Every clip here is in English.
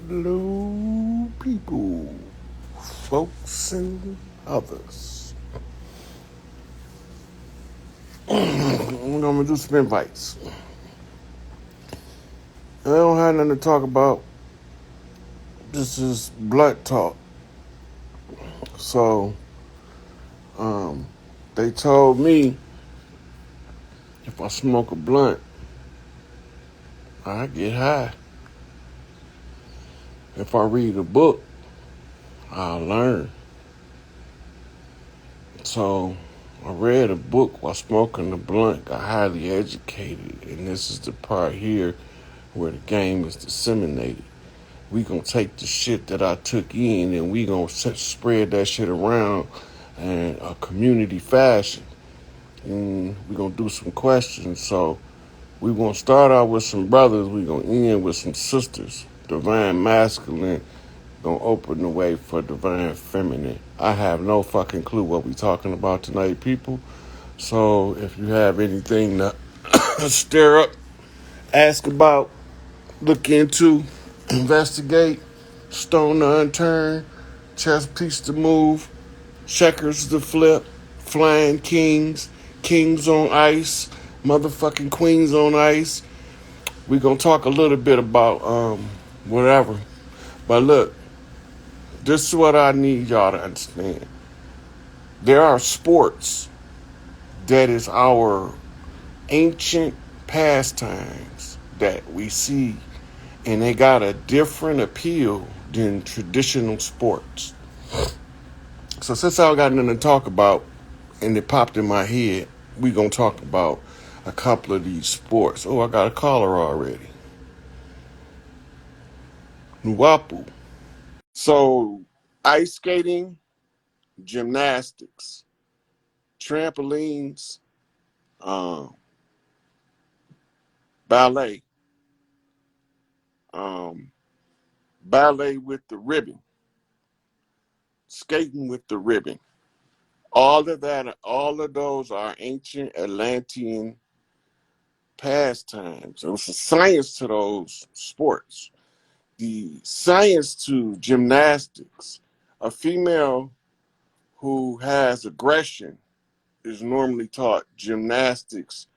Hello, people, folks, and others. We're gonna do some invites. I don't have nothing to talk about. This is blood talk. So, um, they told me if I smoke a blunt, I get high. If I read a book, I learn. So, I read a book while smoking a blunt, got highly educated, and this is the part here where the game is disseminated. We gonna take the shit that I took in and we gonna spread that shit around in a community fashion. And we gonna do some questions. So we gonna start out with some brothers. We gonna end with some sisters. Divine masculine gonna open the way for divine feminine. I have no fucking clue what we talking about tonight, people. So if you have anything to stir up, ask about, look into, investigate, stone to unturned, chess piece to move, checkers to flip, flying kings, kings on ice, motherfucking queens on ice. We gonna talk a little bit about whatever. But look, this is what I need y'all to understand. There are sports that is our ancient pastimes that we see, and they got a different appeal than traditional sports. So since I got nothing to talk about and it popped in my head, we gonna talk about a couple of these sports. Oh, I got a caller already. Nuwapu. So ice skating, gymnastics, trampolines, um, ballet, um, ballet with the ribbon, skating with the ribbon. All of that, all of those are ancient Atlantean pastimes. There was a science to those sports. The science to gymnastics. A female who has aggression is normally taught gymnastics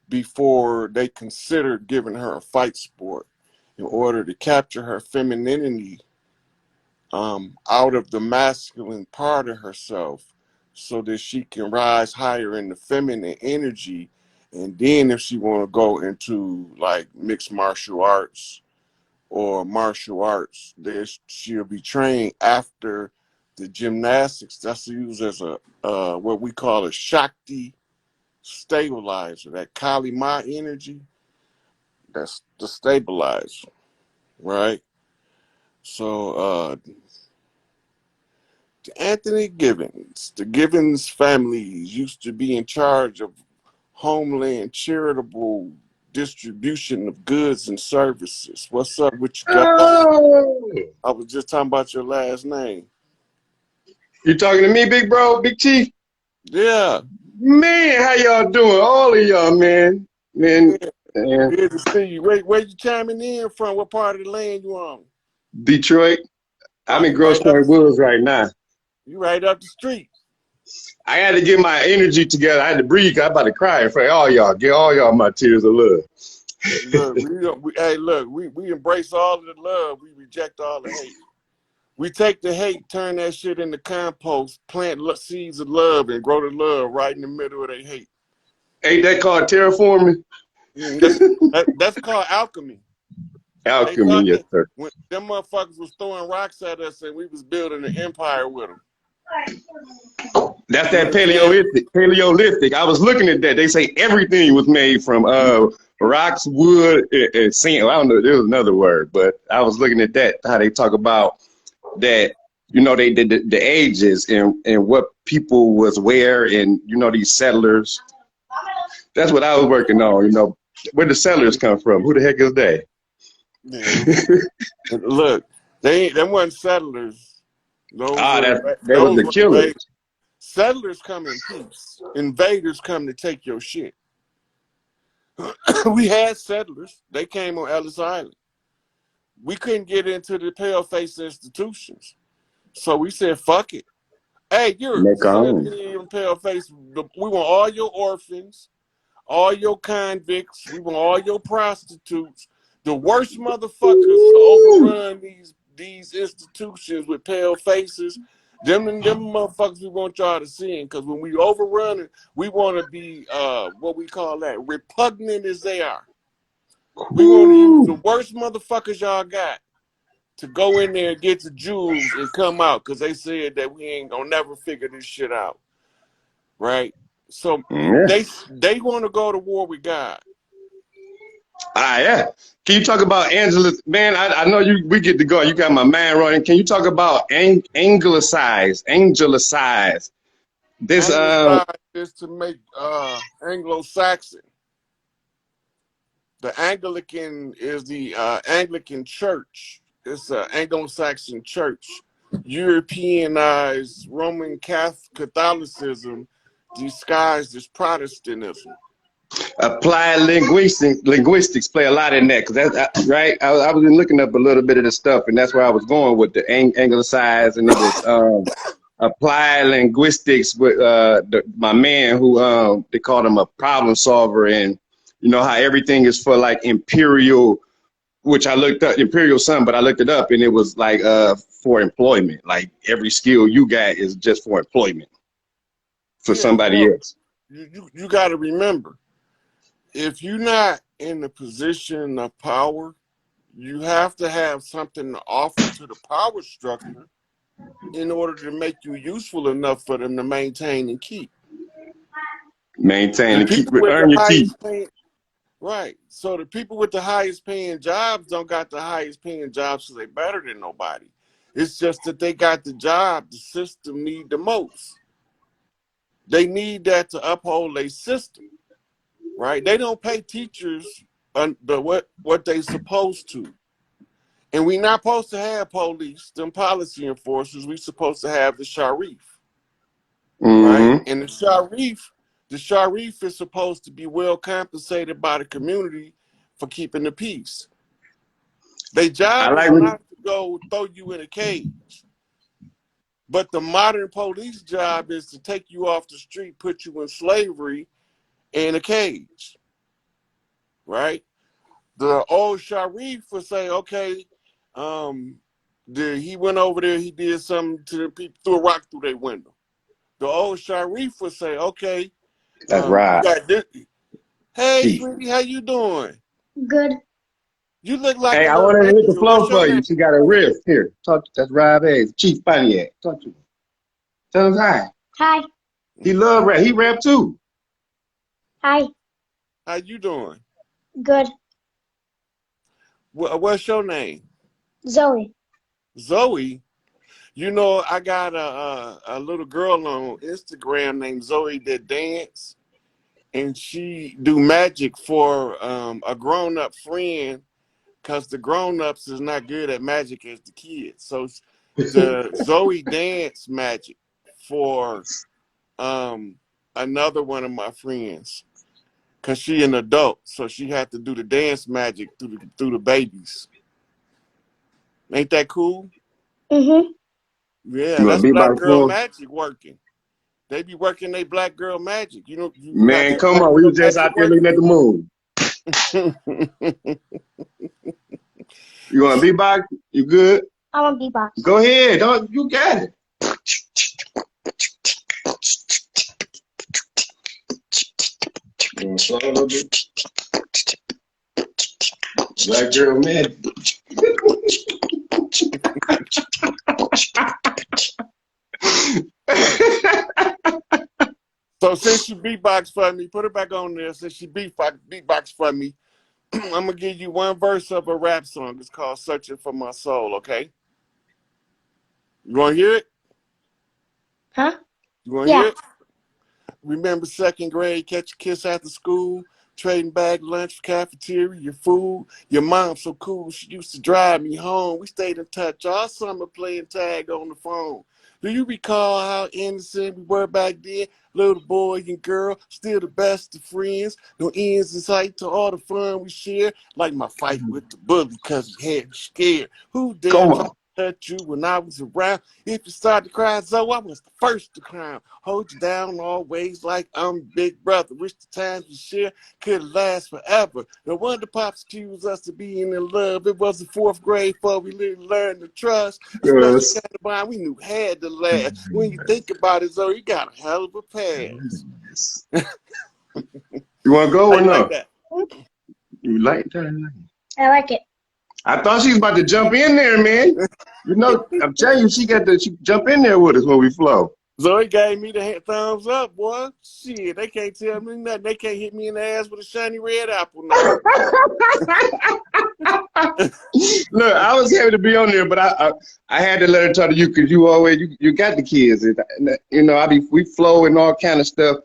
before they consider giving her a fight sport in order to capture her femininity out of the masculine part of herself so that she can rise higher in the feminine energy. And then if she want to go into like mixed martial arts or martial arts, then she'll be trained after the gymnastics. That's used as a what we call a Shakti stabilizer. That Kali Ma energy, that's the stabilizer, right? So Anthony Givens, the Givens families used to be in charge of homeland charitable distribution of goods and services. What's up with you guys? Oh, I was just talking about your last name. you talking to me, big bro, big chief? Yeah, Man, how y'all doing? All of y'all, man. Man, yeah. man. Good to see you. Where you chiming in from? What part of the land you on? Detroit. I'm Oh, in Grosse Pointe Woods right now. you right up the street. I had to get my energy together. I had to breathe. I'm about to cry in front of all y'all. Get all y'all my tears of love. Look, hey, look, we embrace all of the love. We reject all the hate. We take the hate, turn that shit into compost, plant seeds of love, and grow the love right in the middle of their hate. Ain't that called terraforming? That's called alchemy. They Alchemy, thought yes, that sir. when them motherfuckers was throwing rocks at us and we was building an empire with them. That's You that understand? Paleolithic. Paleolithic. I was looking at that. They say everything was made from rocks, wood, and sand. Well, I don't know. There was another word, but I was looking at that. How they talk about that. You know, they did the ages and what people was where, and you know these settlers. That's what I was working on. You know, where the settlers come from? Who the heck is that? Yeah. Look, them wasn't settlers. Those Ah, were that was the killers. invaders. Settlers come in peace. Invaders come to take your shit. We had settlers. They came on Ellis Island. we couldn't get into the pale-face institutions. So we said, fuck it. Hey, you're Make our own. even pale-face. We want all your orphans, all your convicts. We want all your prostitutes. The worst motherfuckers to overrun these institutions with pale faces. Them motherfuckers we want y'all to see. Because when we overrun it, we want to be what we call that, repugnant as they are. We want to use the worst motherfuckers y'all got to go in there and get the jewels and come out, because they said that we ain't gonna never figure this shit out, right? So they want to go to war with God. Yeah. Can you talk about Angela? Man, I know we get to go. You got my mind running. Can you talk about anglicized? This Anglicized is to make Anglo-Saxon. The Anglican is the Anglican Church. It's an Anglo-Saxon church. Europeanized Roman Catholicism disguised as Protestantism. applied linguistics play a lot in that, because that's right. I was looking up a little bit of the stuff, and that's where I was going with the anglicized, and it was applied linguistics with my man who they called him a problem solver, and you know how everything is for like imperial, which I looked up imperial something, but I looked it up and it was like for employment. Like every skill you got is just for employment for somebody else. You got to remember, if you're not in the position of power, you have to have something to offer to the power structure in order to make you useful enough for them to maintain and keep. Maintain and keep, earn your keep. Right. So the people with the highest paying jobs don't got the highest paying jobs because they're better than nobody. It's just that they got the job the system need the most. They need that to uphold their system. Right? They don't pay teachers what they supposed to. And we're not supposed to have police, them policy enforcers. We're supposed to have the Sharif. Right? And the Sharif is supposed to be well compensated by the community for keeping the peace. Their job is not to go throw you in a cage. But the modern police job is to take you off the street, put you in slavery in a cage. Right? The old Sharif would say, okay, he went over there, he did something to the people, threw a rock through their window. The old Sharif would say, okay, that's right. Hey, sweetie, how you doing? Good. You look like I want to hit the flow for you. She got a riff here. Talk to that's Rob Hayes, Chief Pontiac. Talk to him. Tell him hi. Hi. He love rap. He rap too. Hi. How you doing? Good. What's your name? Zoe. Zoe. You know, I got a little girl on Instagram named Zoe that dance, and she do magic for a grown-up friend, because the grown-ups is not good at magic as the kids. So the Zoe dance magic for another one of my friends, because she an adult, so she had to do the dance magic through the babies. Ain't that cool? Mm-hmm. Yeah, that's black girl magic working. They be working their black girl magic. You know, man, come on. We were just out there looking at the moon. You want to beatbox? You good? I want beatbox. Go ahead. You got it. Black girl magic. So since she beatbox for me, put it back on there. Since she beatbox for me, I'm gonna give you one verse of a rap song. It's called "Searching for My Soul." Okay? You want to hear it? Huh? You want to hear it? Remember second grade, catch a kiss after school, trading bag lunch, cafeteria, your food. Your mom so cool, she used to drive me home. We stayed in touch all summer playing tag on the phone. Do you recall how innocent we were back then? Little boy and girl, still the best of friends. No ends in sight to all the fun we share. Like my fight with the bully cause he had me scared. Who dare Come try on. to touch you when I was around? If you start to cry, so I was the first to cry. Hold you down always like I'm big brother. Wish the times we share could last forever. No wonder Pops accused us of being in love. It was the fourth grade before we learned to trust. A special Yes. kind of bond we knew had to last. When you think about it, though, you got a hell of a past. You want to go How or you like no? that? You like that? I like it. I thought she was about to jump in there, man. You know, I'm telling you, she jump in there with us when we flow. Zoe gave me the thumbs up, boy. Shit, they can't tell me nothing. They can't hit me in the ass with a shiny red apple now. Look, I was happy to be on there, but I had to let her talk to you because you always you got the kids. And, you know, we flow and all kind of stuff.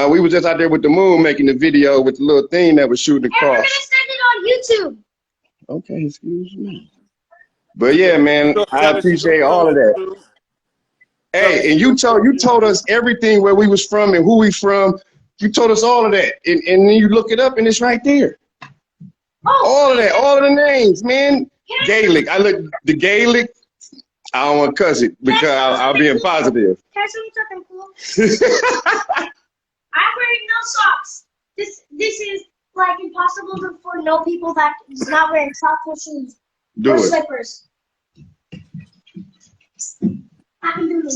We was just out there with the moon making the video with the little thing that was shooting And we're gonna across. send it on YouTube. Okay, excuse me. But yeah, man, Tell I her she gonna appreciate be all on of that. YouTube. Tell her Hey, she and gonna be on you told YouTube. us everything where we was from and who we from. You told us all of that, and then you look it up and it's right there. Oh, All of that, all of the names, man. Gaelic. I look the Gaelic. I don't want to cuss it because I'll be positive. can I show you something cool? I'm wearing no socks. This is like impossible for no people that is not wearing socks or shoes Do or it. slippers. I can do the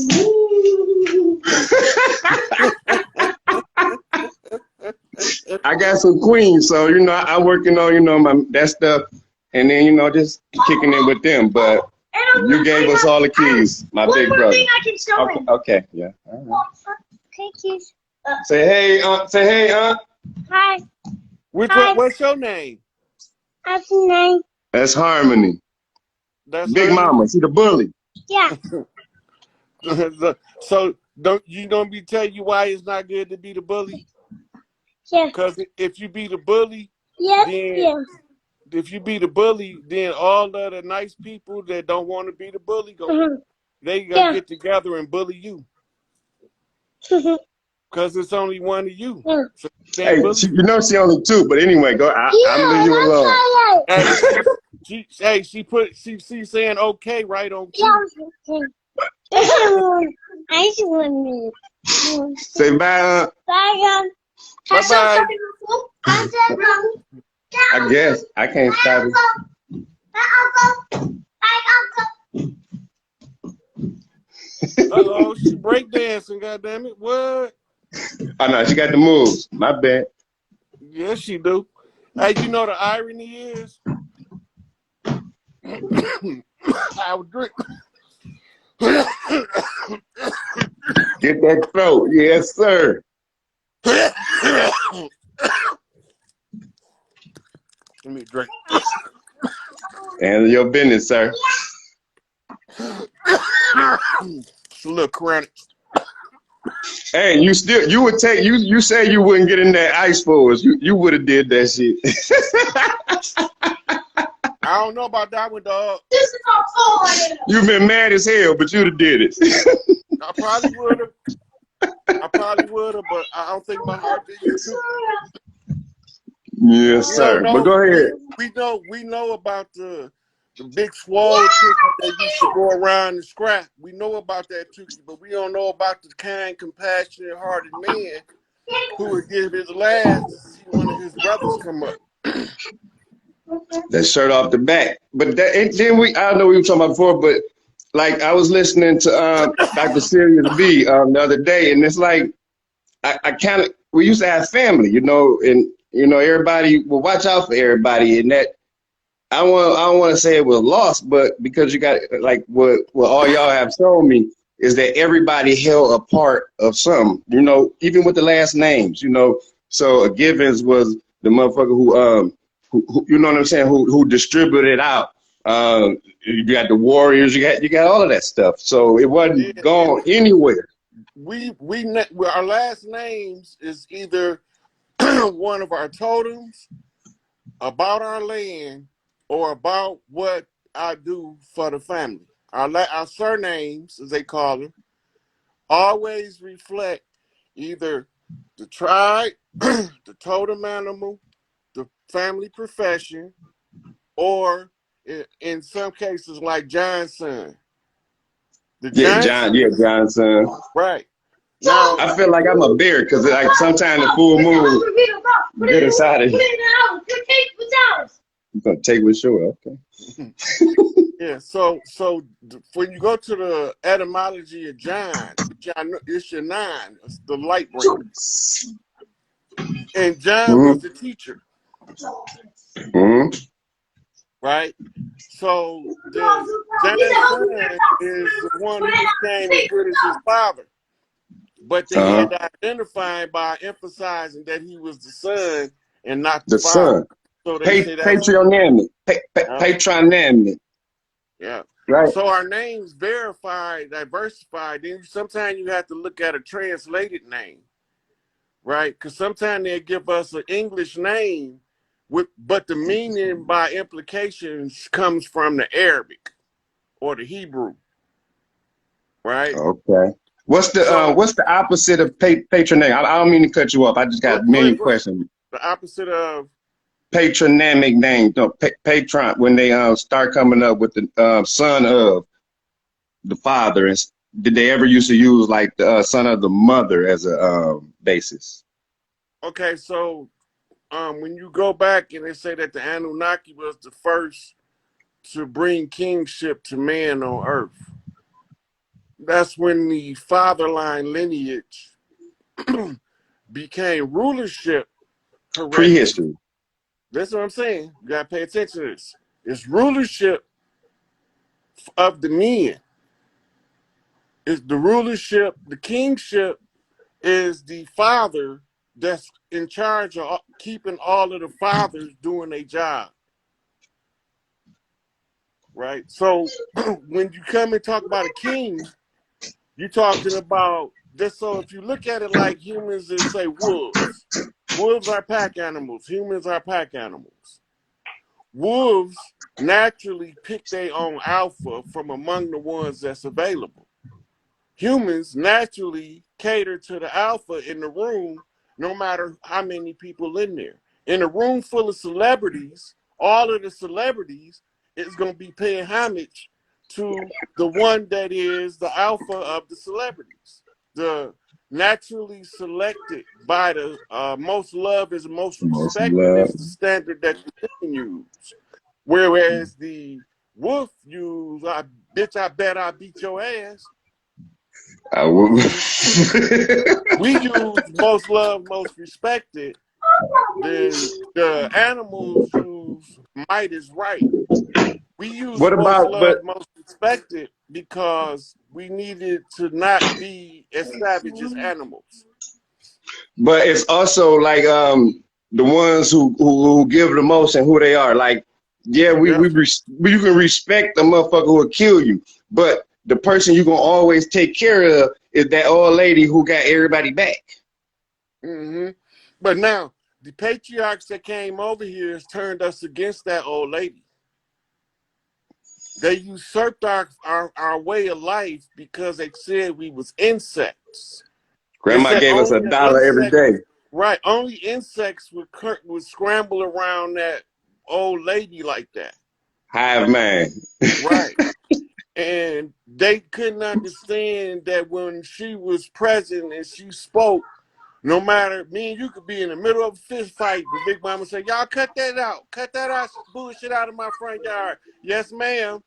I got some queens, so you know I'm working on that stuff, and then just kicking it with them. But you gave us all the keys, my one big more brother. thing I can show him. Okay, yeah. All right. Okay, keys. Say hey, aunt. Say hey, aunt. Hi. What's your name? What's your name? That's Harmony. That's Big Harmony. Mama. She the bully. Yeah. So don't you gonna be telling you why it's not good to be the bully? Yeah. Because if you be the bully, Yes. then Yeah. if you be the bully, then all of the nice people that don't want to be the bully they gonna get together and bully you. Because it's only one of you. Yeah. So they Hey, bully she only two, but anyway, go. I'm leaving you alone. Hey, she's saying okay right on cue. I just want to. Say bye, aunt. Bye, Bye-bye. I guess I can't stop it. Uh-oh, she breakdancing, goddammit. What? Oh no, she got the moves. My bad. Yes, she do. Hey, you know the irony is I was drink. Get that throat. Yes, sir. Let me drink. Handle your business, sir. It's a little chronic. Hey, you would take you said you wouldn't get in that ice for us. You would have did that shit. I don't know about that one, dog. This is not cold. You've been mad as hell, but you'd have did it. I probably would have, but I don't think my heart did you too. Yes, sir. But go ahead. We know about the big swole cookie that used to go around and scrap. We know about that cookie, but we don't know about the kind, compassionate hearted man who would give his last to see one of his brothers come up. That shirt off the back. But then I don't know what we were talking about before, but like I was listening to Dr. Sirius B the other day, and it's like I we used to have family, and everybody will watch out for everybody, and that I don't want to say it was lost, but because you got like what all y'all have shown me is that everybody held a part of some, even with the last names, So Givens was the motherfucker who you know what I'm saying, who distributed it out. You got the Warriors, you got all of that stuff. So it wasn't gone anywhere. Our last names is either one of our totems, about our land, or about what I do for the family. our surnames, as they call them, always reflect either the tribe, the totem animal, the family profession, or in some cases like Johnson. The Yeah, John. Yeah, Johnsons, Johnson. right. Now, I feel like I'm a bear because like sometimes the full moon get us out of here. I'm gonna take with sure. Okay. yeah, so when you go to the etymology of John, it's your nine, it's the light bringer. And John was the teacher, right? So the John's son is the one who became as good as his father. But they had to identify by emphasizing that he was the son and not the father. Son. So they say that's patronymic. Patronymic. Yeah. Right. So our names verified, diversified. Then sometimes you have to look at a translated name, right? Because sometimes they give us an English name, but the meaning by implications comes from the Arabic or the Hebrew, right? Okay. What's the opposite of patronymic? I don't mean to cut you off. I just got a million questions. The opposite of patronymic names, no, patron, when they start coming up with the son of the father, and did they ever used to use like the son of the mother as a basis? Okay, so when you go back and they say that the Anunnaki was the first to bring kingship to man on earth, that's when the father line lineage became rulership. Prehistory. That's what I'm saying. You gotta pay attention to this. It's rulership of the men. It's the rulership, the kingship is the father that's in charge of keeping all of the fathers doing their job. Right? So when you come and talk about a king, you're talking about this. So if you look at it like humans and say wolves. Wolves are pack animals. Humans are pack animals. Wolves naturally pick their own alpha from among the ones that's available. Humans naturally cater to the alpha in the room, no matter how many people in there. In a room full of celebrities, all of the celebrities is going to be paying homage to the one that is the alpha of the celebrities. The naturally selected by the most love is most respected is the standard that you can use. Whereas the wolf use, I bet I beat your ass. We use most love, most respected. Then the animals use might is right. We use most love, most respected because we needed to not be as savage as animals. But it's also like the ones who give the most and who they are. Like, yeah, you can respect the motherfucker who will kill you, but the person you're gonna always take care of is that old lady who got everybody back. Mm-hmm. But now the patriarchs that came over here has turned us against that old lady. They usurped our way of life because they said we was insects. Grandma gave us $1 every day. Right. Only insects would scramble around that old lady like that. Hive mind. Right. And they couldn't understand that when she was present and she spoke, no matter, me and you could be in the middle of a fist fight, the big mama said, y'all cut that out. Cut that out, bullshit out of my front yard. Yes, ma'am.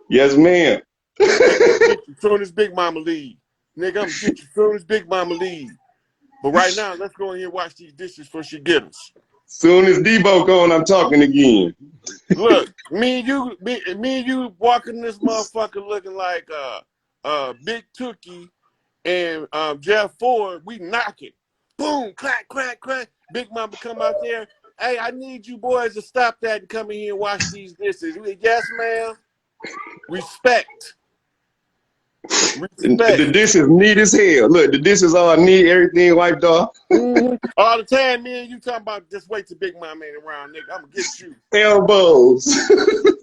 Yes, ma'am. As soon as big mama leave. Nigga, I'm gonna get you as soon as big mama leave. But right now, let's go in here and wash these dishes before she get us. Soon as Debo gone, I'm talking again. Look, me and you walking this motherfucker looking like Big Tookie and Jeff Ford, we knocking. Boom, clack, clack, clack. Big mama come out there. Hey, I need you boys to stop that and come in here and wash these dishes. Yes, ma'am. Respect. The dishes neat as hell. Look, the dishes all neat, everything wiped off. Mm-hmm. All the time, me and you talking about just wait till Big Mama ain't around, nigga. I'm gonna get you. Elbows.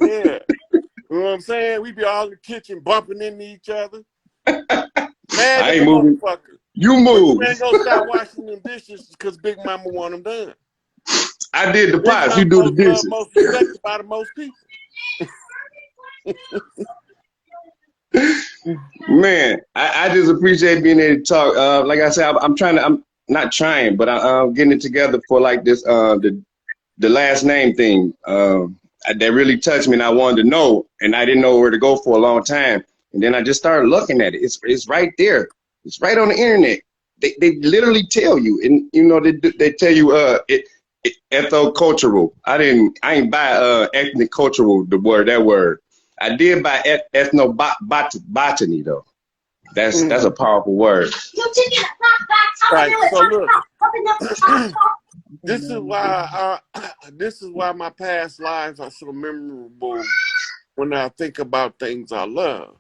Yeah. You know what what I'm saying? We be all in the kitchen bumping into each other. Mad I as a ain't moving. motherfucker. You But move. you ain't gonna start washing them dishes because Big Mama want them done. I did the Big pots. You Mama do the most loved, dishes. most respected by the most people. Man, I just appreciate being able to talk. Like I said, I'm not trying, but I'm getting it together for like this, the last name thing. That really touched me, and I wanted to know, and I didn't know where to go for a long time. And then I just started looking at it. It's right there. It's right on the internet. They literally tell you, and you know they tell you ethnocultural. I ain't buy ethnic cultural that word. I did buy ethnobotany though. That's a powerful word. You taking a knock back, Right. So look, open up the top. this is why my past lives are so memorable when I think about things I love.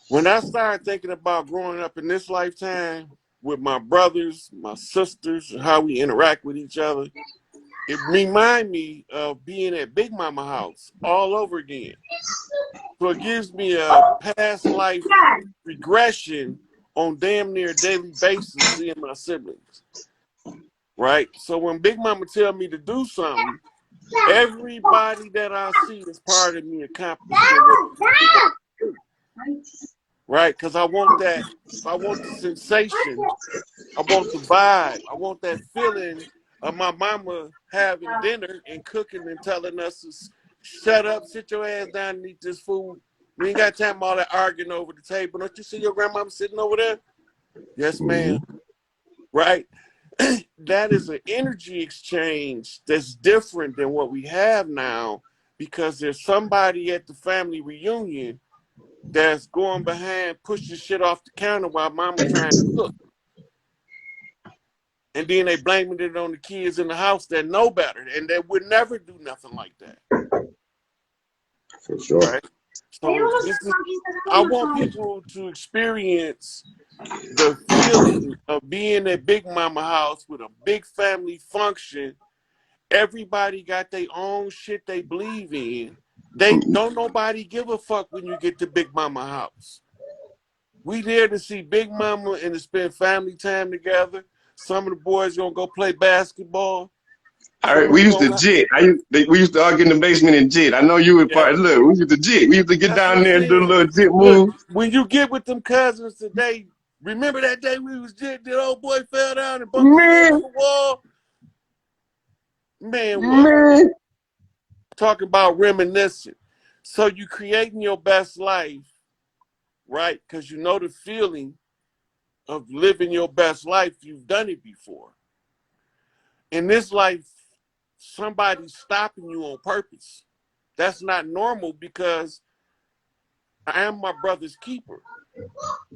When I started thinking about growing up in this lifetime with my brothers, my sisters, and how we interact with each other, it remind me of being at Big Mama house all over again. So it gives me a past life regression on damn near daily basis seeing my siblings. Right? So when Big Mama tell me to do something, everybody that I see is part of me accomplishing what right? Because I want the sensation, I want the vibe, I want that feeling of my mama having dinner and cooking and telling us to shut up, sit your ass down and eat this food. We ain't got time for all that arguing over the table. Don't you see your grandmama sitting over there? Yes, ma'am. Right? That is an energy exchange that's different than what we have now because there's somebody at the family reunion that's going behind, pushing shit off the counter while mama trying to cook. And then they blaming it on the kids in the house that know better and that would never do nothing like that. For sure. Right? So I want people to experience the feeling of being at Big Mama house with a big family function. Everybody got their own shit they believe in. They don't nobody give a fuck when you get to Big Mama house. We there to see Big Mama and to spend family time together. Some of the boys gonna go play basketball. All right, we used to jit. We used to argue in the basement and jit. I know you were part. Look, we used to jit. We used to get down there and do a little jit move. When you get with them cousins today, remember that day we was jit? The old boy fell down and bumped his head on the wall. Man, talking about reminiscing. So you creating your best life, right? Because you know the feeling of living your best life. You've done it before. In this life, somebody's stopping you on purpose. That's not normal because I am my brother's keeper.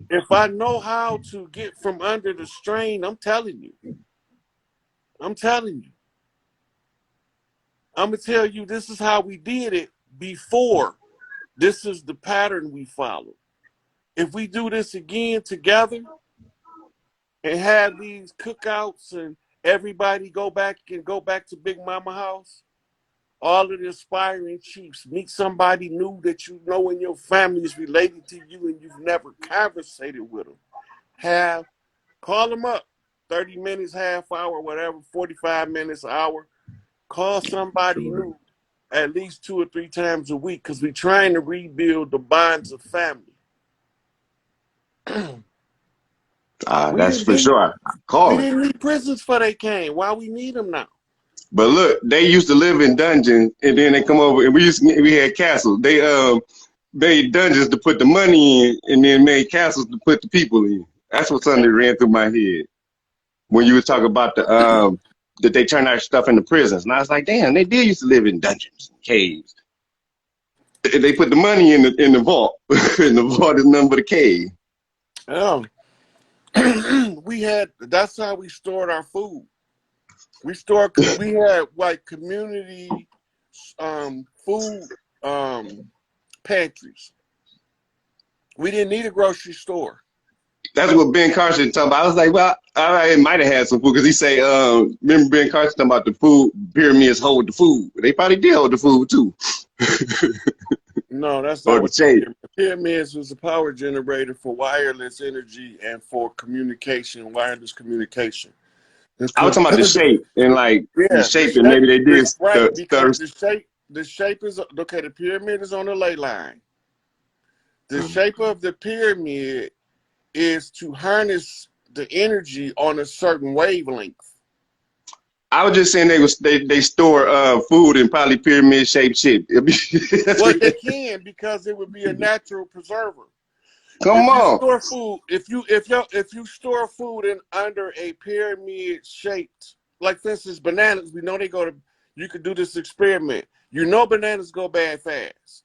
If I know how to get from under the strain, I'm telling you. I'm going to tell you this is how we did it before. This is the pattern we follow. If we do this again together and have these cookouts and everybody go back to Big Mama house, all of the aspiring chiefs, meet somebody new that you know in your family is related to you and you've never conversated with them. Call them up, 30 minutes, half hour, whatever, 45 minutes, hour. Call somebody new at least 2 or 3 times a week because we're trying to rebuild the bonds of family. That's for sure. We didn't need prisons before they came. Why we need them now? But look, they used to live in dungeons, and then they come over, and we had castles. They made dungeons to put the money in, and then made castles to put the people in. That's what something that ran through my head when you was talking about that they turned our stuff into prisons. And I was like, damn, they did used to live in dungeons, caves. They put the money in the vault, and the vault is nothing but a cave. Oh. That's how we stored our food. We had like community food pantries. We didn't need a grocery store. That's what Ben Carson talking about. I was like, well, I might have had some food because he say, remember Ben Carson talking about the food pyramids hold the food. They probably did hold the food too. No, that's or not the what shape? pyramids was a power generator for wireless energy and for communication, wireless communication. I was talking about the shape and like the Yeah, shape, and maybe they did right, because the the shape is okay. The pyramid is on the ley line. The shape of the pyramid is to harness the energy on a certain wavelength. I was just saying they store food in probably pyramid shaped shit. Well, they can because it would be a natural preserver. Come If you on. store food, if you store food in under a pyramid shaped, like for instance bananas, we know they go to. You could do this experiment. You know bananas go bad fast.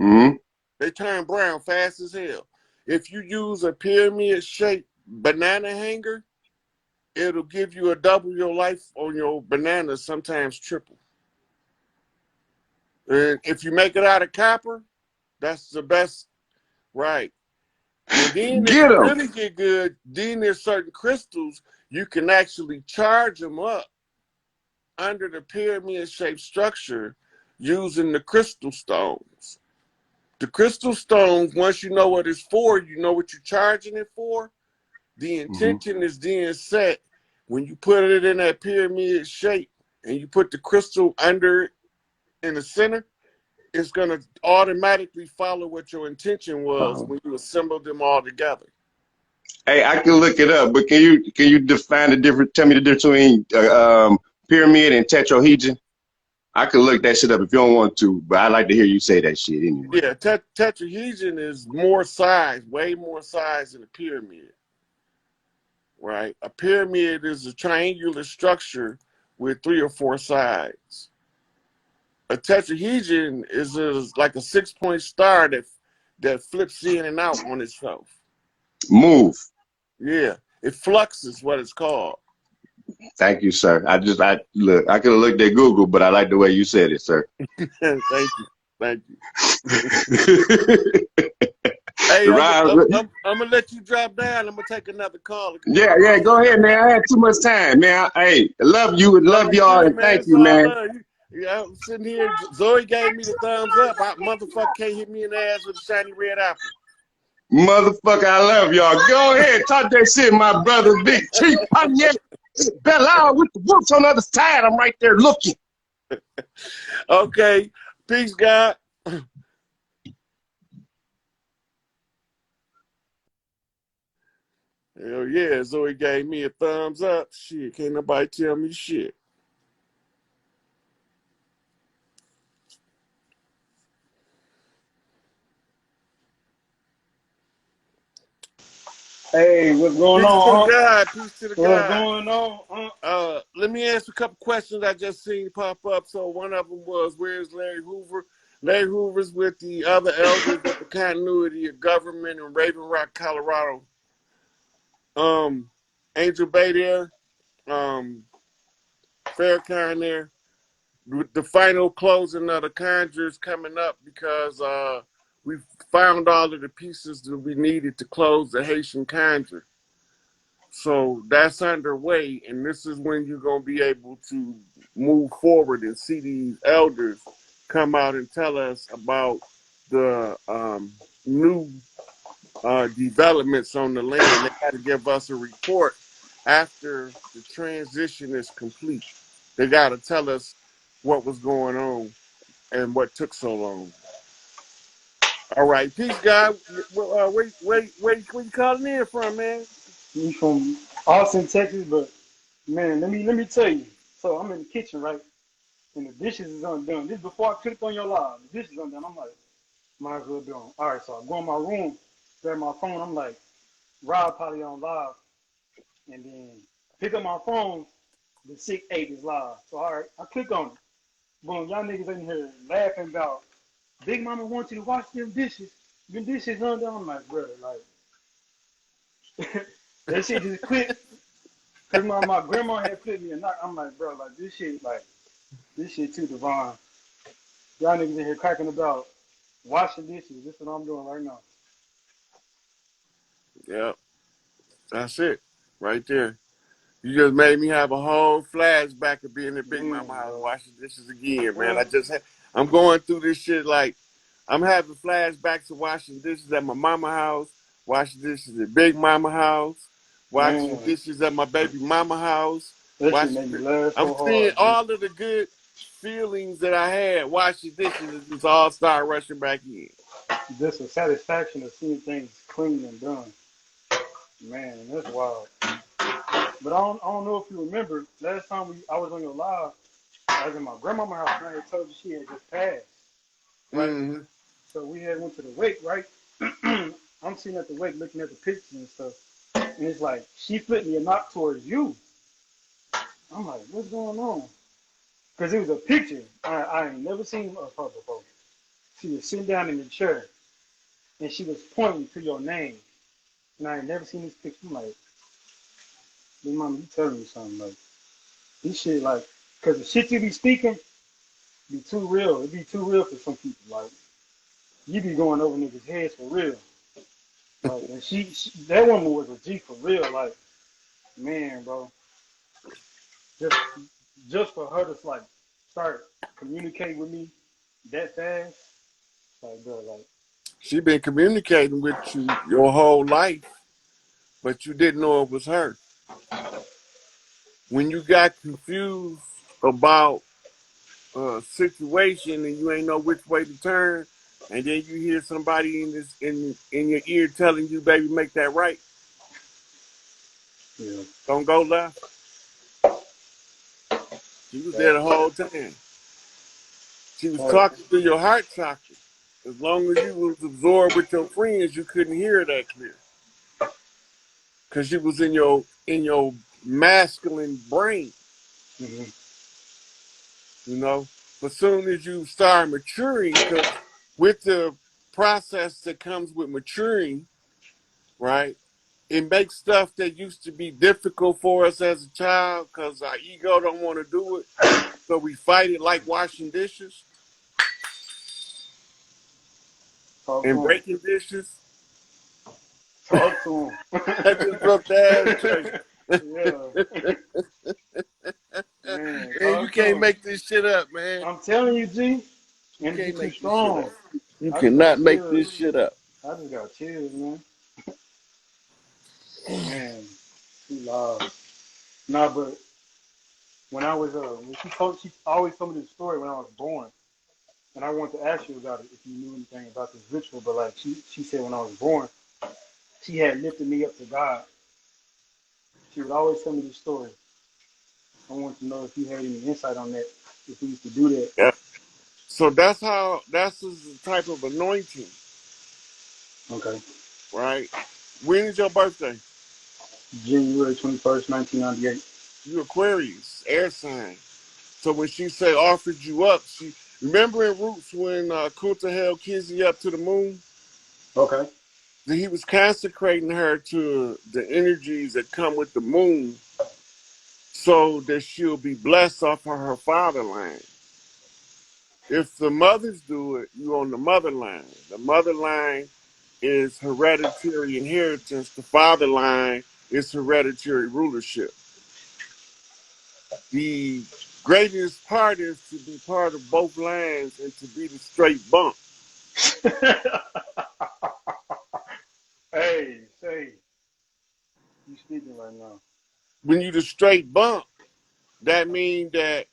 Mm-hmm. They turn brown fast as hell. If you use a pyramid shaped banana hanger, it'll give you a double your life on your bananas, sometimes triple. And if you make it out of copper, that's the best, right? And then if Get you them. really get good, then there's certain crystals you can actually charge them up under the pyramid shaped structure using the crystal stones. The crystal stones, once you know what it's for, you know what you're charging it for. The intention is then set when you put it in that pyramid shape and you put the crystal under it in the center, it's going to automatically follow what your intention was when you assemble them all together. Hey, I can look it up, but can you define the difference? Tell me the difference between pyramid and tetrahedron. I could look that shit up if you don't want to, but I like to hear you say that shit anyway. Yeah, tetrahedron is more size, way more size than a pyramid, right? A pyramid is a triangular structure with 3 or 4 sides. A tetrahedron is like a 6-point star that flips in and out on itself. Move. Yeah, it flux is what it's called. Thank you, sir. I could have looked at Google, but I like the way you said it, sir. Thank you. Hey, I'm gonna let you drop down. I'm gonna take another call. Yeah, go ahead, man. I had too much time, man. Hey, love you and love y'all, and thank you, man. Yeah, I'm sitting here. Zoe gave me the thumbs up. Motherfucker can't hit me in the ass with a shiny red apple. Motherfucker, I love y'all. Go ahead, talk that shit, my brother. Big Chief Pontiac Bella with the wolves on the other side. I'm right there looking. Okay, peace, God. Hell yeah, Zoe gave me a thumbs up. Shit, can't nobody tell me shit. Hey, what's going Peace to the on? God. Peace to the What's God. going on? Let me ask a couple questions I just seen pop up. So one of them was, where's Larry Hoover? Larry Hoover's with the other elders of the continuity of government in Raven Rock, Colorado. Angel Bay there, Farrakhan there. The final closing of the Conjures coming up because we found all of the pieces that we needed to close the Haitian Conjure. So that's underway, and this is when you're going to be able to move forward and see these elders come out and tell us about the new developments on the land. They got to give us a report after the transition is complete. They got to tell us what was going on and what took so long. All right, peace, God. Where you calling in from, man? You from Austin, Texas, but man, let me tell you. So I'm in the kitchen, right? And the dishes is undone. This is before I clicked on your live. The dishes undone. I'm like, might as well do them. All right, so I go in my room, grab my phone. I'm like, Rob probably on live, and then pick up my phone. The 6-8 is live. So all right, I click on it. Boom, y'all niggas in here laughing about Big Mama wants you to wash them dishes. Them dishes undone. I'm like, brother, like that shit just clicked. Cause my grandma had put me a knock. I'm like, bro, like this shit too divine. Y'all niggas in here cracking about washing dishes. This is what I'm doing right now. Yeah, that's it, right there. You just made me have a whole flashback of being in Big Mama house washing dishes again, man. I'm going through this shit like I'm having flashbacks of washing dishes at my mama house, washing dishes at Big Mama house, washing Man, dishes at my baby mama house, that shit washing. made me laugh I'm so seeing hard, G. all of the good feelings that I had washing dishes and just all start rushing back in. Just the satisfaction of seeing things clean and done. Man, that's wild. But I don't know if you remember, last time I was on your live, I was in my grandmama house, and I had told you she had just passed, right? Mm-hmm. So we had went to the wake, right? I'm sitting at the wake looking at the pictures and stuff. And it's like, she flipped me a knock towards you. I'm like, what's going on? Because it was a picture. I ain't never seen of her before. She was sitting down in the chair, and she was pointing to your name. And I ain't never seen this picture. I'm like, "Big mama, you telling me something. Like, this shit, like, because the shit you be speaking be too real. It be too real for some people. Like, you be going over niggas' heads for real. Like, and that woman was a G for real. Like, man, bro, just just for her to like start communicating with me that fast, like, bro, like, She been communicating with you your whole life, but you didn't know it was her. When you got confused about a situation and you ain't know which way to turn, and then you hear somebody in your ear telling you, "Baby, make that right. yeah, Don't go left." She was there that, the whole time. She was that, talking through your heart chakra. As long as you was absorbed with your friends, you couldn't hear that clear because you was in your masculine brain. mm-hmm. You know. But soon as you start maturing, because with the process that comes with maturing, right? It makes stuff that used to be difficult for us as a child because our ego don't want to do it. So we fight it like washing dishes Talk and to him, breaking dishes. talk to him. I just broke the ashtray. Yeah, man, Man, you talk to can't him. make this shit up, man. I'm telling you, G, You energy can't too make this shit up. strong. You I just got cannot make chills. this shit up. I just got chills, man. Man, she loud. Nah, but when she always told me this story when I was born, and I wanted to ask you about it if you knew anything about this ritual. But like she said, when I was born, she had lifted me up to God. She would always tell me this story. I wanted to know if you had any insight on that, if we used to do that. Yeah. So that's the type of anointing, Okay. right? When is your birthday? January 21st, 1998. You Aquarius, air sign. So when she say offered you up, she remember in Roots when Kunta held Kizzy up to the moon, Okay. that he was consecrating her to the energies that come with the moon, so that she'll be blessed off of her father line. If the mothers do it, you on the mother line. The mother line is hereditary inheritance. The father line is hereditary rulership. The greatest part is to be part of both lines and to be the straight bump. Hey, say, you speaking right now. When you the straight bump, that means that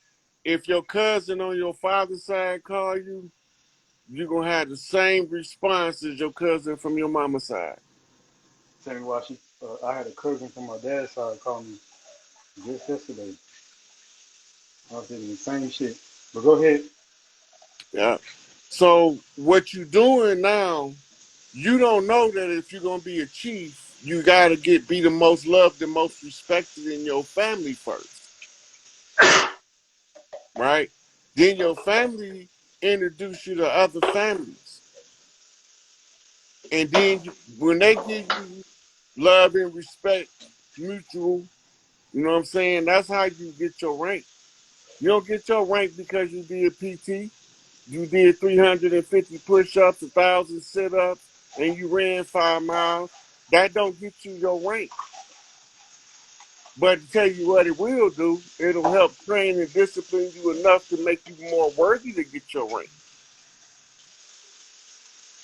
if your cousin on your father's side call you, you're gonna have the same response as your cousin from your mama's side. Tell me why I had a cousin from my dad's side call me just yesterday. I was thinking the same shit. But go ahead. Yeah. So what you doing now, you don't know that if you're gonna be a chief, you gotta be the most loved and most respected in your family first, right? Then your family introduce you to other families. And then when they give you love and respect, mutual, you know what I'm saying? That's how you get your rank. You don't get your rank because you did PT, you did 350 push-ups, 1,000 sit-ups, and you ran 5 miles. That don't get you your rank. But to tell you what it will do, it'll help train and discipline you enough to make you more worthy to get your rank.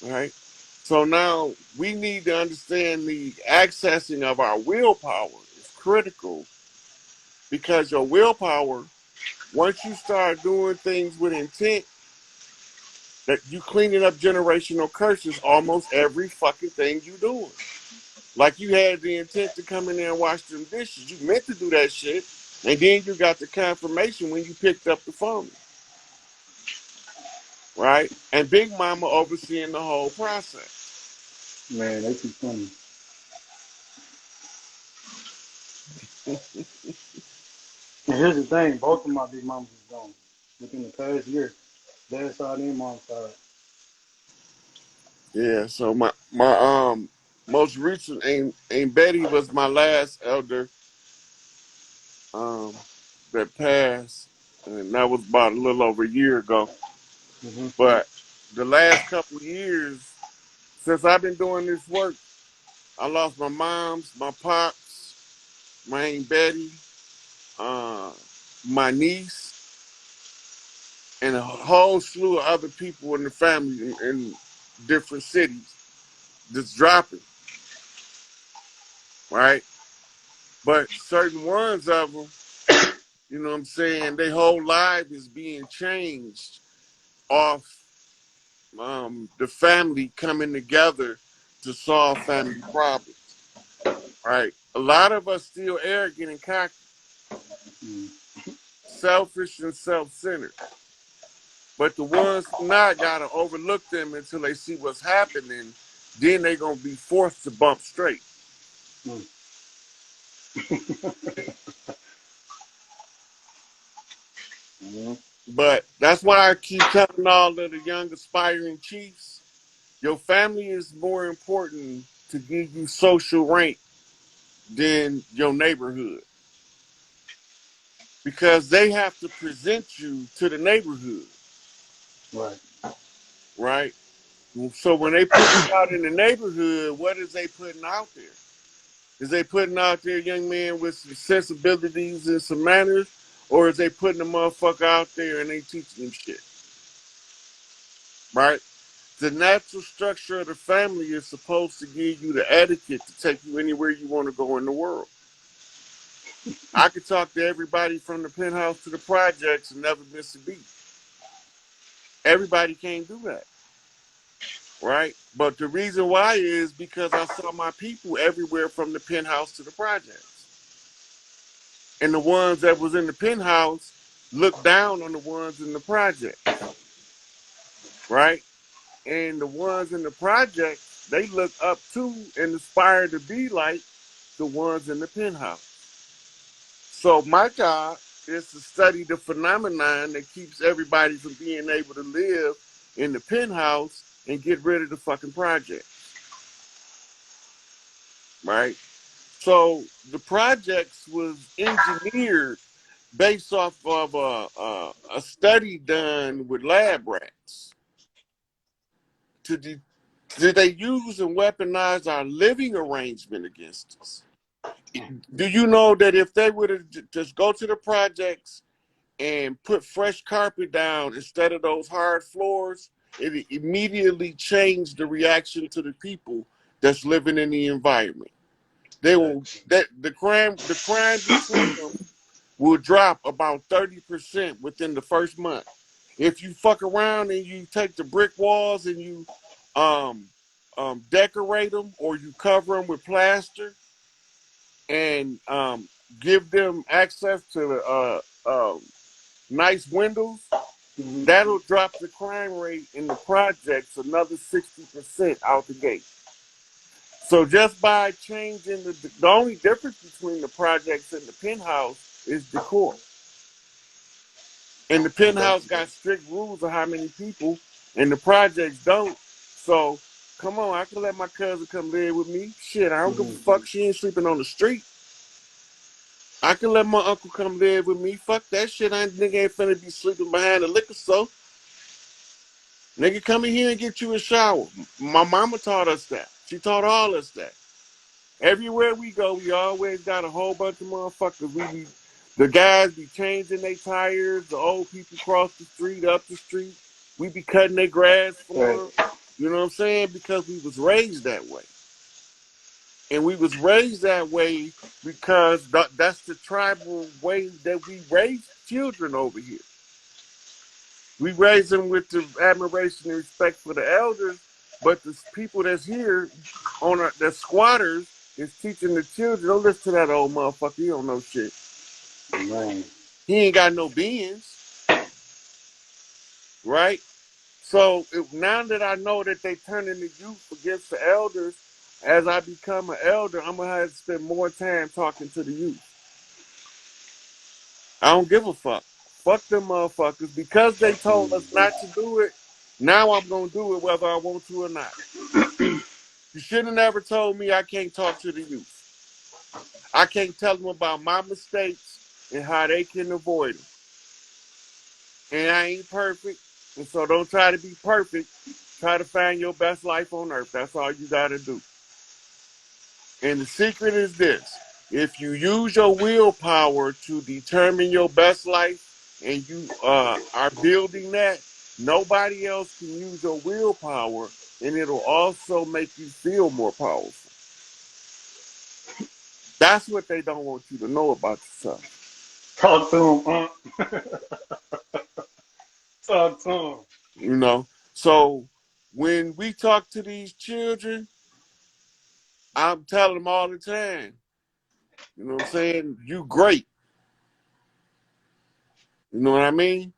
right? So now we need to understand the accessing of our willpower is critical because your willpower, once you start doing things with intent, that you cleaning up generational curses almost every fucking thing you doing. Like you had the intent to come in there and wash them dishes. You meant to do that shit. And then you got the confirmation when you picked up the phone. Right? And Big Mama overseeing the whole process. Man, they too funny. And here's the thing, both of my big mamas is gone within the past year. Dad side and mom side. Yeah, so my most recent Aunt Betty was my last elder um that passed, and that was about a little over a year ago. Mm-hmm. But the last couple of years since I've been doing this work, I lost my mom's, my pops, my Aunt Betty, uh, my niece, and a whole slew of other people in the family in different cities just dropping, right? But certain ones of them, you know what I'm saying, their whole life is being changed off the family coming together to solve family problems, right? A lot of us still arrogant and cocky, selfish and self-centered. But the ones who not gotta overlook them until they see what's happening. Then they gonna be forced to bump straight. Mm. Mm-hmm. But that's why I keep telling all of the young aspiring chiefs, your family is more important to give you social rank than your neighborhood. Because they have to present you to the neighborhood, Right. right? So when they put you out in the neighborhood, what is they putting out there? Is they putting out there a young man with some sensibilities and some manners, or is they putting a motherfucker out there and they teaching him shit? Right? The natural structure of the family is supposed to give you the etiquette to take you anywhere you want to go in the world. I could talk to everybody from the penthouse to the projects and never miss a beat. Everybody can't do that, right? But the reason why is because I saw my people everywhere from the penthouse to the projects. And the ones that was in the penthouse looked down on the ones in the projects, right? And the ones in the projects, they look up to and aspire to be like the ones in the penthouse. So my job is to study the phenomenon that keeps everybody from being able to live in the penthouse and get rid of the fucking projects, right? So the projects was engineered based off of a study done with lab rats. To did they use and weaponize our living arrangement against us? Do you know that if they would have just go to the projects and put fresh carpet down instead of those hard floors, it immediately changed the reaction to the people that's living in the environment. They will that the crime between them will drop about 30% within the first month. If you fuck around and you take the brick walls and you um, decorate them or you cover them with plaster and give them access to nice windows, Mm-hmm. that'll drop the crime rate in the projects another 60% out the gate. So just by changing the only difference between the projects and the penthouse is decor. And the Okay. penthouse got strict rules of how many people, and the projects don't. So, come on, I can let my cousin come live with me. Shit, I don't give a Mm-hmm. fuck. She ain't sleeping on the street. I can let my uncle come live with me. Fuck that shit. I nigga ain't finna be sleeping behind the liquor store. Nigga, come in here and get you a shower. My mama taught us that. She taught all us that. Everywhere we go, we always got a whole bunch of motherfuckers. The guys be changing their tires. The old people cross the street, up the street. We be cutting their grass Right. for them. You know what I'm saying? Because we was raised that way. And we was raised that way because that's the tribal way that we raise children over here. We raise them with the admiration and respect for the elders, but the people that's here the squatters is teaching the children, don't listen to that old motherfucker, he don't know shit. Man. He ain't got no beans. Right? So now that I know that they turning the youth against the elders, as I become an elder, I'm gonna have to spend more time talking to the youth. I don't give a fuck. Fuck them motherfuckers. Because they told us not to do it, now I'm gonna do it whether I want to or not. You should have never told me I can't talk to the youth. I can't tell them about my mistakes and how they can avoid them. And I ain't perfect, and so don't try to be perfect. Try to find your best life on earth. That's all you got to do. And the secret is this. If you use your willpower to determine your best life and you are building that, nobody else can use your willpower, and it'll also make you feel more powerful. That's what they don't want you to know about yourself. Talk to him, Talk to him. You know? So when we talk to these children, I'm telling them all the time, you know what I'm saying? You great. You know what I mean?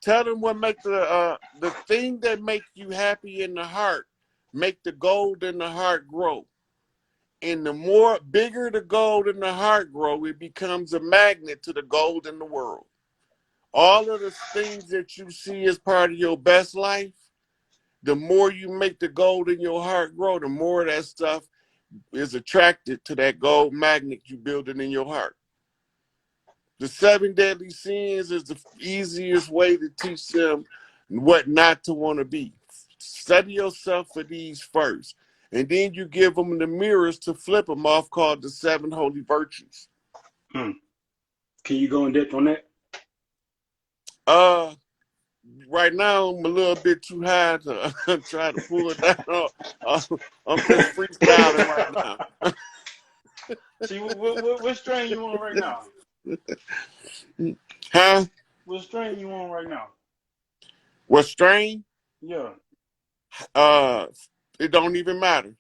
Tell them what make the thing that make you happy in the heart, make the gold in the heart grow. And the more bigger the gold in the heart grow, it becomes a magnet to the gold in the world. All of the things that you see as part of your best life, the more you make the gold in your heart grow, the more that stuff is attracted to that gold magnet you building in your heart. The 7 deadly sins is the easiest way to teach them what not to want to be. Study yourself for these first. And then you give them the mirrors to flip them off, called the 7 holy virtues. Can you go in depth on that? Right now I'm a little bit too high to try to pull it down. I'm just freestyling right now. See, what strain you on right now? Huh? What strain you on right now? What strain? Yeah. It don't even matter.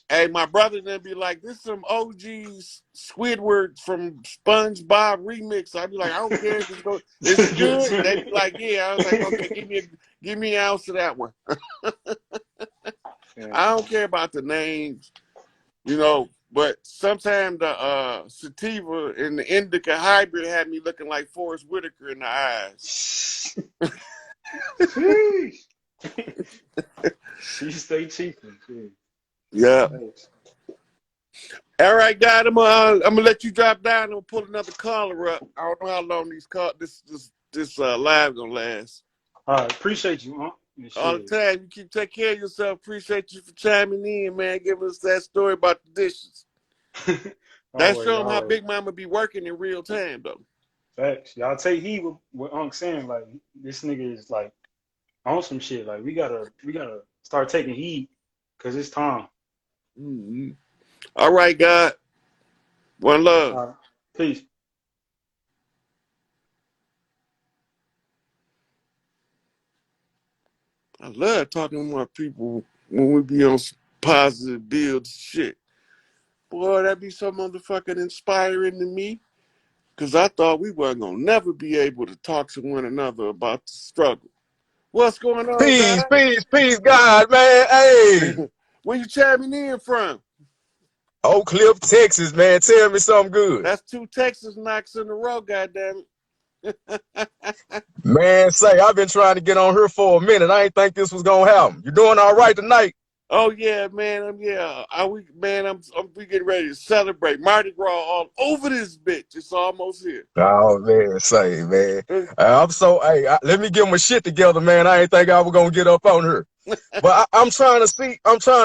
Hey, my brother then be like, "This is some OG Squidward from SpongeBob remix." I'd be like, "I don't care if it's good. Is it good?" They'd be like, "Yeah." I was like, "Okay, give me an ounce of that one." Yeah. I don't care about the names, you know. But sometimes the sativa and the indica hybrid had me looking like Forrest Whitaker in the eyes. She stay cheaping. Yeah. All right, guys. I'm gonna let you drop down. I'm gonna pull another caller up. I don't know how long this live gonna last. All right, appreciate you, huh? All the time. You take care of yourself. Appreciate you for chiming in, man. Giving us that story about the dishes. That show them how Big Mama be working in real time, though. Facts. Y'all take heed what Unc saying. Like, this nigga is like on some shit. Like, we gotta start taking heed because it's time. Mm-hmm. All right, God. One love. All right. Peace. I love talking to my people when we be on some positive build shit. Boy, that be so motherfucking inspiring to me. Because I thought we weren't going to never be able to talk to one another about the struggle. What's going on, Peace, God, man. Hey. Where you chiming in from? Oak Cliff, Texas, man. Tell me something good. That's 2 Texas knocks in a row, goddammit. Man, say, I've been trying to get on here for a minute. I ain't think this was going to happen. You doing all right tonight? Oh, yeah, man. We getting ready to celebrate Mardi Gras all over this bitch. It's almost here. Oh, man, say, man. Let me get my shit together, man. I ain't think I was going to get up on her. But I'm trying to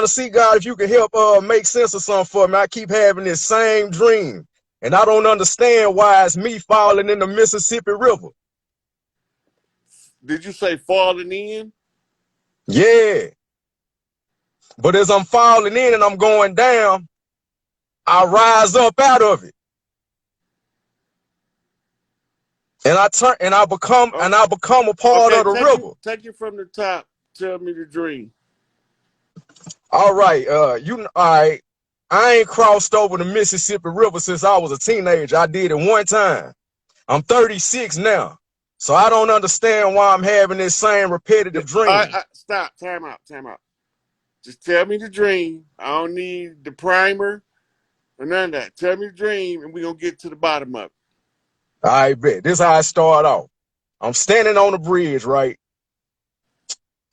see, God, if you can help make sense of something for me. I keep having this same dream, and I don't understand why it's me falling in the Mississippi River. Did you say falling in? Yeah. But as I'm falling in and I'm going down, I rise up out of it. And I become Oh, a part okay, of the river. take it from the top. Tell me the dream. All right, all right. I ain't crossed over the Mississippi River since I was a teenager. I did it one time. I'm 36 now. So I don't understand why I'm having this same repetitive dream. Stop. Time out. Just tell me the dream. I don't need the primer or none of that. Tell me the dream, and we're gonna get to the bottom of it. I bet. This is how I start off. I'm standing on the bridge, right?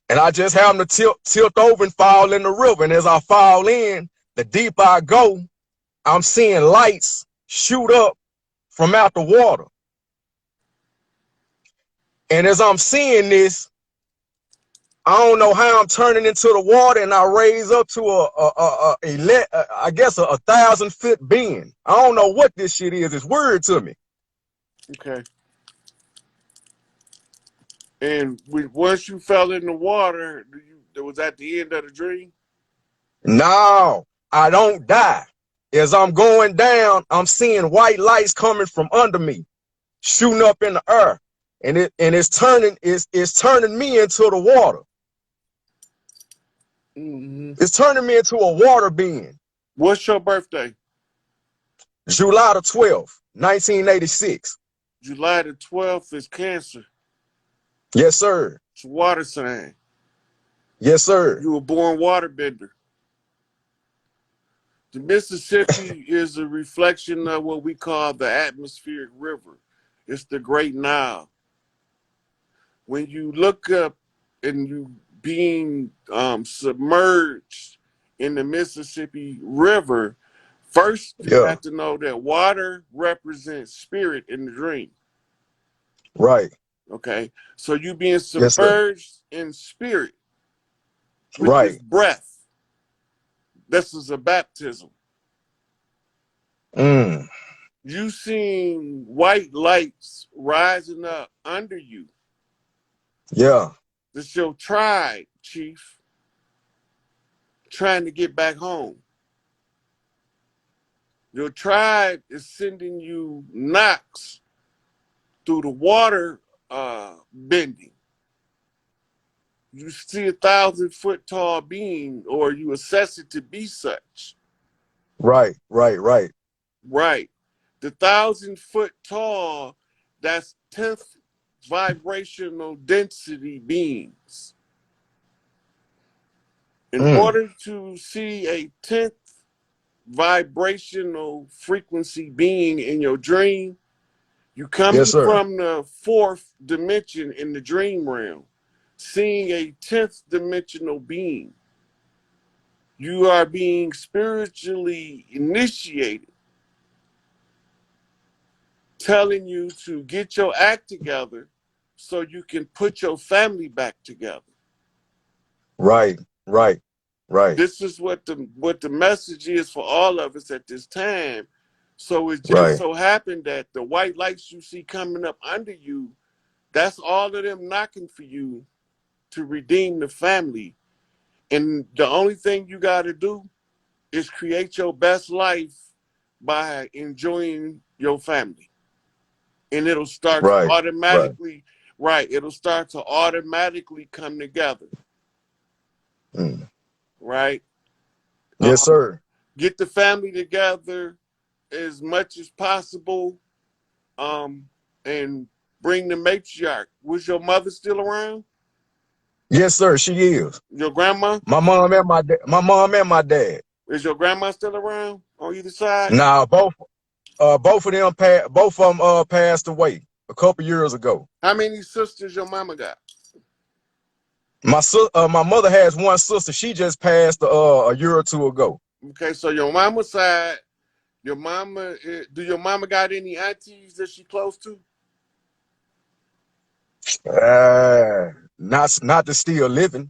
And I just happen to tilt over and fall in the river. And as I fall in, the deeper I go, I'm seeing lights shoot up from out the water. And as I'm seeing this, I don't know how I'm turning into the water, and I raise up to a 1,000-foot being. I don't know what this shit is. It's weird to me. Okay. And once you fell in the water, was that the end of the dream? No, I don't die. As I'm going down, I'm seeing white lights coming from under me, shooting up in the air, and it's turning me into the water. Mm-hmm. It's turning me into a water being. What's your birthday? July the 12th, 1986. July the 12th is Cancer. Yes, sir. It's a water sign. Yes, sir. You were born waterbender. The Mississippi is a reflection of what we call the atmospheric river. It's the Great Nile. When you look up and you being submerged in the Mississippi River, first you Yeah. have to know that water represents spirit in the dream. Right. Okay, so you being Yes, sir. submerged in spirit, which Right. is breath. This is a baptism. Mm. You seeing white lights rising up under you. Yeah. This your tribe, Chief, trying to get back home. Your tribe is sending you knocks through the water bending. You see 1,000-foot tall being, or you assess it to be such. Right. Right. The 1,000-foot tall, that's 10th vibrational density beings. In order to see a 10th vibrational frequency being in your dream, you coming Yes, sir. from the 4th dimension in the dream realm, seeing a 10th dimensional being. You are being spiritually initiated, telling you to get your act together so you can put your family back together. Right. This is what the message is for all of us at this time. So it just Right. so happened that the white lights you see coming up under you, that's all of them knocking for you to redeem the family. And the only thing you got to do is create your best life by enjoying your family. And it'll start to automatically, it'll start to automatically come together. Mm. Right? Yes, sir. Get the family together as much as possible, and bring the matriarch. Was your mother still around? Yes, sir. She is. Your grandma? My mom and my dad. Is your grandma still around on either side? Nah, both of them passed away a couple years ago. How many sisters your mama got? My mother has one sister. She just passed a year or two ago. Okay, so your mama's side, do your mama got any aunties that she close to? Not that's still living.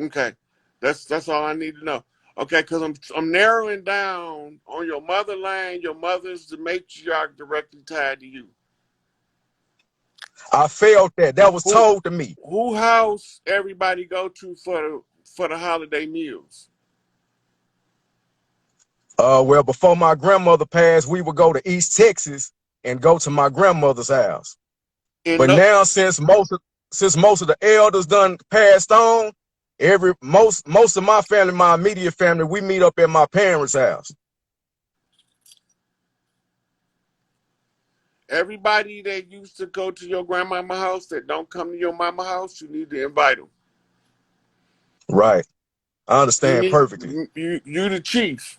Okay, that's all I need to know. Okay, because I'm narrowing down on your mother line. Your mother's the matriarch directly tied to you. I felt that. That was Who told to me. who house everybody go to for the holiday meals? Well, before my grandmother passed, we would go to East Texas and go to my grandmother's house. And But no, now, since most of the elders done passed on, most of my family, my immediate family, we meet up at my parents' house. everybody that used to go to your grandmama house that don't come to your mama house, you need to invite them. Right. I You understand need perfectly. you the chief.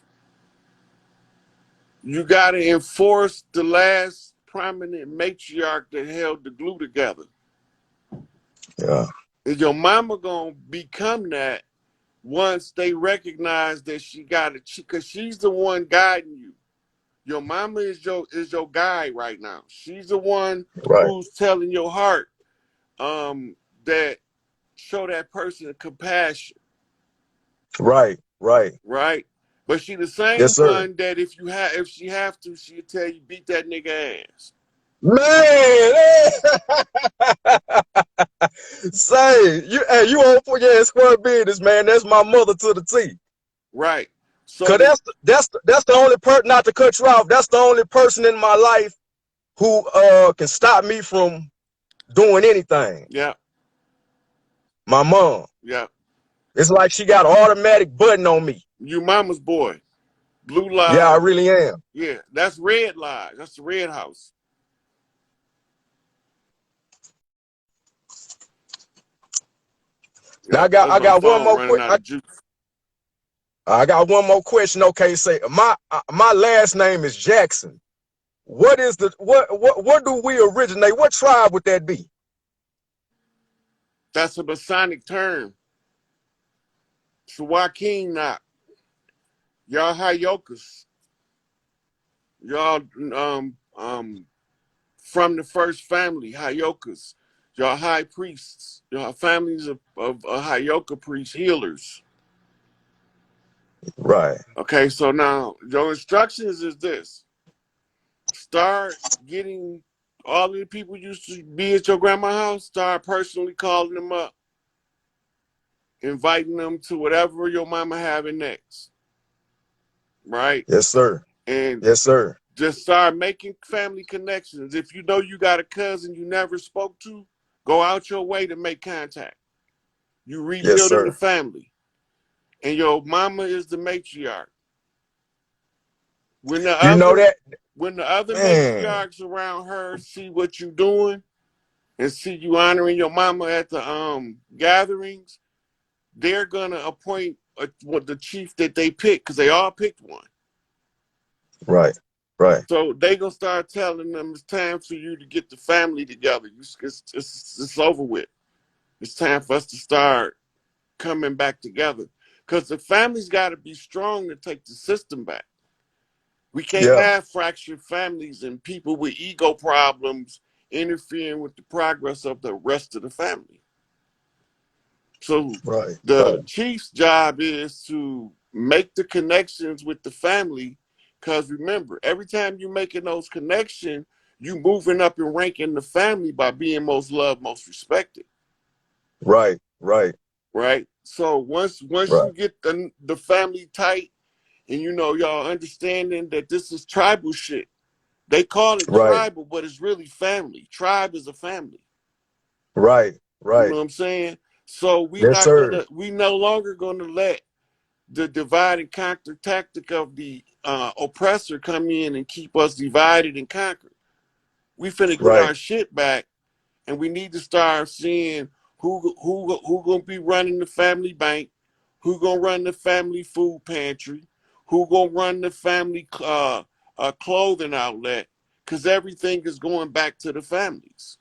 You got to enforce the last prominent matriarch that held the glue together. Yeah. Is your mama gonna become that once they recognize that she got it? Because she's the one guiding you. Your mama is your guide right now. She's the one Right. who's telling your heart that show that person compassion, Right. Right. right? But she the same Yes, sir. one that if she have to, she'll tell you beat that nigga ass. Man, say you on for your square business, man. That's my mother to the T. Right. So Cause that's the only person, not to cut you off. That's the only person in my life who can stop me from doing anything. yeah, My mom. yeah. It's like she got an automatic button on me. You mama's boy. Blue Yeah, I lies. really am. Yeah, that's red lies. That's the red house. Now Yeah, that's I my got one phone more running quick. out of juice. I got one more question. Okay, say my last name is Jackson. What is the what do we originate? What tribe would that be? That's a Masonic term. So Joaquin not. Y'all Hayokas. Y'all from the first family, Hayokas. Y'all high priests. Y'all families of Hayoka priests, healers. Right. Okay, so now your instructions is this. Start getting all of the people used to be at your grandma's house, start personally calling them up, inviting them to whatever your mama having next. Right? Yes, sir. And Yes, sir. just start making family connections. If you know you got a cousin you never spoke to, go out your way to make contact. You Yes, rebuilding the sir. family. And your mama is the matriarch. When the You know other that, man. matriarchs around her see what you doing and see you honoring your mama at the gatherings, they're gonna appoint the chief that they pick because they all picked one. Right. Right. So they gonna start telling them it's time for you to get the family together. It's over with. It's time for us to start coming back together because the family's got to be strong to take the system back. We can't Yeah. have fractured families and people with ego problems interfering with the progress of the rest of the family. So Right. the Right. chief's job is to make the connections with the family because remember, every time you're making those connections, you moving up and ranking the family by being most loved, most respected. Right. Right. Right? So once Right. you get the family tight and you know y'all understanding that this is tribal shit. They call it Right. tribal, but it's really family. Tribe is a family. Right. You know Right. what I'm saying? So Yes, sir. we no longer gonna let the divide and conquer tactic of the oppressor come in and keep us divided and conquered. We finna get Right. our shit back, and we need to start seeing who gonna be running the family bank, who gonna run the family food pantry, who gonna run the family clothing outlet, because everything is going back to the families.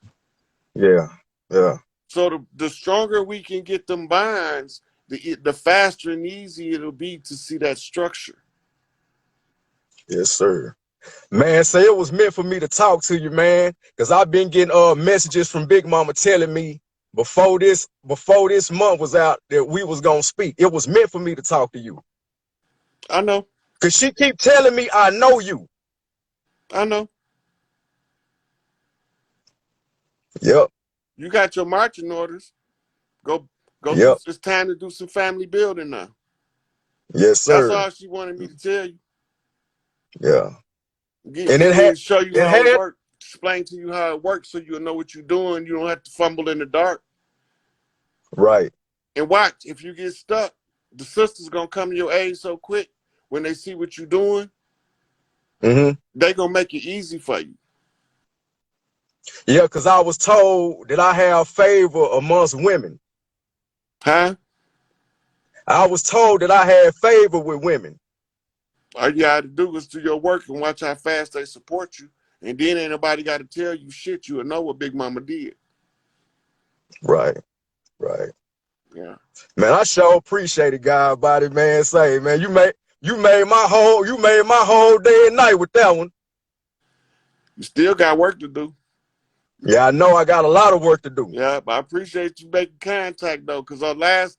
Yeah. Yeah. So the stronger we can get them bonds, the faster and easier it'll be to see that structure. Yes, sir. Man, say it was meant for me to talk to you, man, because I've been getting messages from Big Mama telling me before this month was out that we was gonna speak. It was meant for me to talk to you. I know, Cause she keep telling me I know you. I know. Yep. You got your marching orders. Go do. Yep. It's time to do some family building now. Yes, That's sir. all she wanted me to tell you. Yeah. And And then show you it how it had works. Explain to you how it works so you'll know what you're doing. You don't have to fumble in the dark. right. And watch, if you get stuck, the sister's gonna come to your aid so quick when they see what you're doing, Mm-hmm. they gonna make it easy for you. Yeah, because I was told that I have favor amongst women. Huh? I was told that I had favor with women. All you gotta do is do your work and watch how fast they support you. And then ain't nobody gotta tell you shit. You'll know what Big Mama did. Right. Right. Yeah. Man, I sure appreciate it, God body, man. Say, man, you made my whole day and night with that one. You still got work to do. Yeah, I know I got a lot of work to do. Yeah, but I appreciate you making contact though, because the last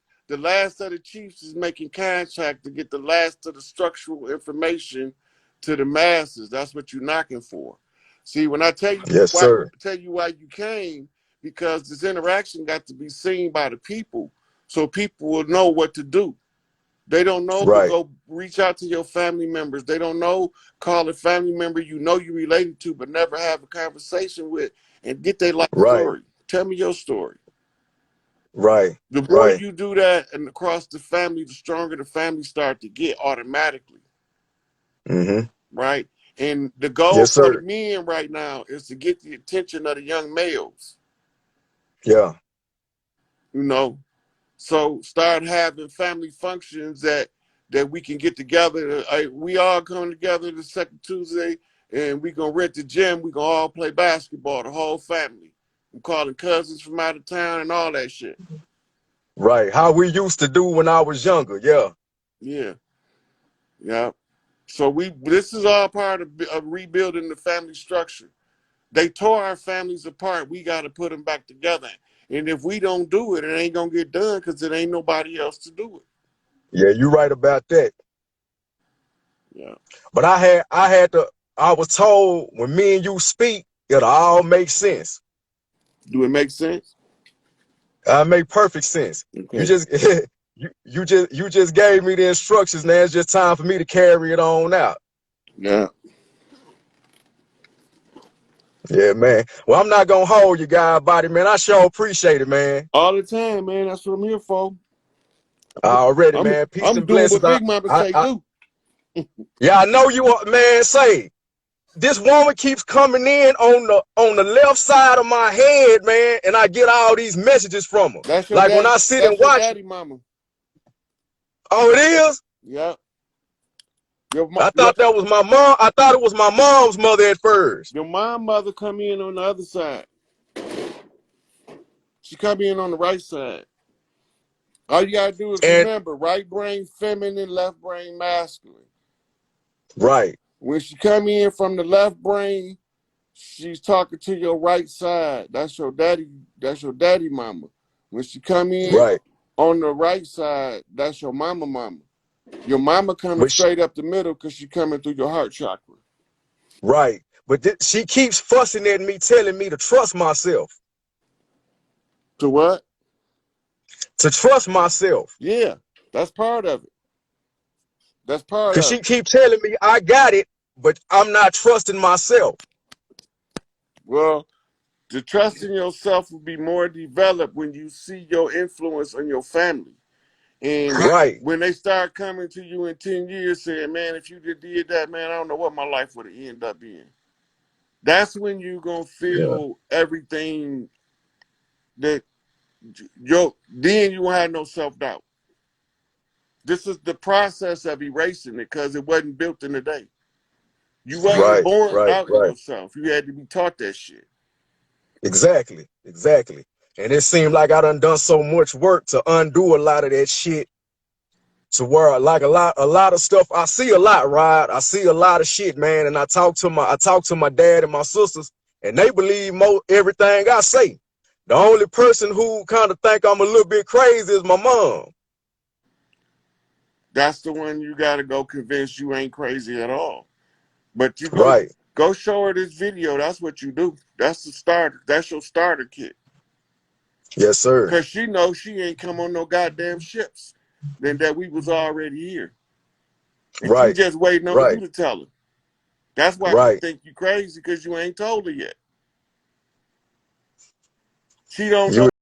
of the chiefs is making contact to get the last of the structural information to the masses. That's what you're knocking for. See, when I tell you Yes, sir. why you came, because this interaction got to be seen by the people, so people will know what to do. They don't know to Right. go reach out to your family members. They don't know, call a family member you know you related to but never have a conversation with and get their life Right. story. Tell me your story. Right. The more Right. you do that and across the family, the stronger the family start to get automatically. Mm-hmm. Right? And the goal Yes, for the sir. men right now is to get the attention of the young males. Yeah. You know, so start having family functions that we can get together. We all come together the second Tuesday, and we gonna rent the gym. We gonna all play basketball, the whole family. I'm calling cousins from out of town and all that shit. Right. How we used to do when I was younger. Yeah. Yeah, yeah. So this is all part of rebuilding the family structure. They tore our families apart. We got to put them back together. And if we don't do it, it ain't gonna get done because it ain't nobody else to do it. Yeah, you're right about that. Yeah. But I was told when me and you speak, it'll all make sense. Do it make sense? Make perfect sense. You Okay. just you just gave me the instructions. Now it's just time for me to carry it on out. Yeah. Yeah, man. Well, I'm not gonna hold you, God body, man. I sure appreciate it, man. All the time, man. That's what I'm here for. Already, man. Peace I'm and doing blessings. what Big Mama say do. Yeah, I know you are, man. Say, this woman keeps coming in on the left side of my head, man, and I get all these messages from her. That's your Like when daddy. I sit and That's your watch. daddy, mama. Oh, it is? Yeah. I thought that was my mom. I thought it was my mom's mother at first. Your mother come in on the other side. She come in on the right side. All you gotta do is And remember, right brain feminine, left brain masculine. right. When she come in from the left brain, she's talking to your right side. That's your daddy. That's your daddy mama. When she come in Right. on the right side, that's your mama. Your mama coming But straight up the middle because she coming through your heart chakra. right. But she keeps fussing at me, telling me to trust myself. To what? To trust myself. Yeah, that's part of it. That's part Because of she it. keep telling me I got it, but I'm not trusting myself. Well, the trust in yourself will be more developed when you see your influence on your family. And Right. when they start coming to you in 10 years saying, man, if you did that, man, I don't know what my life would have ended up being. That's when you're going to feel everything that then you won't have no self-doubt. This is the process of erasing it because it wasn't built in a day. You wasn't born doubting Right. yourself. You had to be taught that shit. Exactly. And it seemed like I done so much work to undo a lot of that shit. To where like a lot of stuff, I see a lot, right? I see a lot of shit, man. And I talk to my dad and my sisters, and they believe everything I say. The only person who kind of think I'm a little bit crazy is my mom. That's the one you got to go convince you ain't crazy at all. But you go Right. Go show her this video. That's what you do. That's the starter. That's your starter kit. Yes, sir. Because she knows she ain't come on no goddamn ships. Then that we was already here. And Right. she just waiting on Right. you to tell her. That's why Right. she think you crazy, because you ain't told her yet. She don't You know.